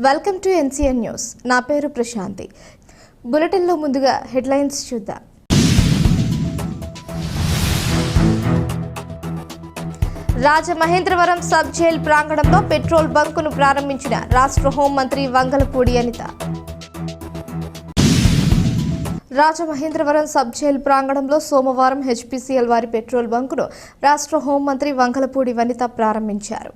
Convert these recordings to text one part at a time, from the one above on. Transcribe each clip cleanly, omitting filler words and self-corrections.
Welcome to NCN news. నా పేరు ప్రశాంతి. బులెటిన్లో ముందుగా హెడ్లైన్స్ చూద్దాం. రాజమహేంద్రవరం సబ్ జైల్ ప్రాంగణంలో పెట్రోల్ బంకును ప్రారంభించిన రాష్ట్ర హోంమంత్రి వంగలపూడి అనిత. రాజమహేంద్రవరం సబ్ జైల్ ప్రాంగణంలో సోమవారం హెచ్పీసీఎల్ వారి పెట్రోల్ బంకును రాష్ట్ర హోంమంత్రి వంగలపూడి అనిత ప్రారంభించారు.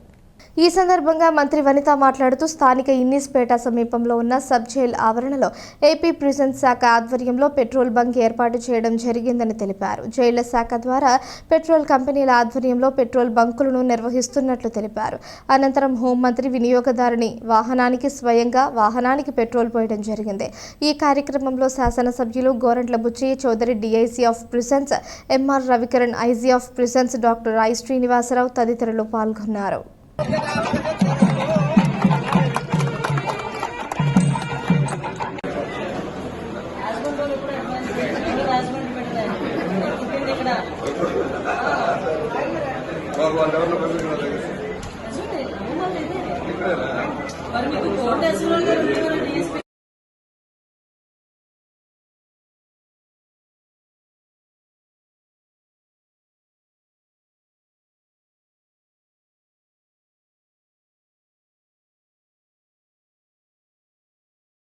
ఈ సందర్భంగా మంత్రి వనిత మాట్లాడుతూ స్థానిక ఇన్నీస్పేట సమీపంలో ఉన్న సబ్ జైల్ ఆవరణలో ఏపీ ప్రిజన్ శాఖ ఆధ్వర్యంలో పెట్రోల్ బంక్ ఏర్పాటు చేయడం జరిగిందని తెలిపారు. జైళ్ల శాఖ ద్వారా పెట్రోల్ కంపెనీల ఆధ్వర్యంలో పెట్రోల్ బంకులను నిర్వహిస్తున్నట్లు తెలిపారు. అనంతరం హోంమంత్రి వినియోగదారుని వాహనానికి స్వయంగా వాహనానికి పెట్రోల్ పోయడం జరిగింది. ఈ కార్యక్రమంలో శాసనసభ్యులు Gorantla Butchaiah Chowdary, DIC of prisons M R Ravikiran, IG of prisons doctor I Srinivasarao తదితరులు పాల్గొన్నారు. మరి మీకు కోర్టు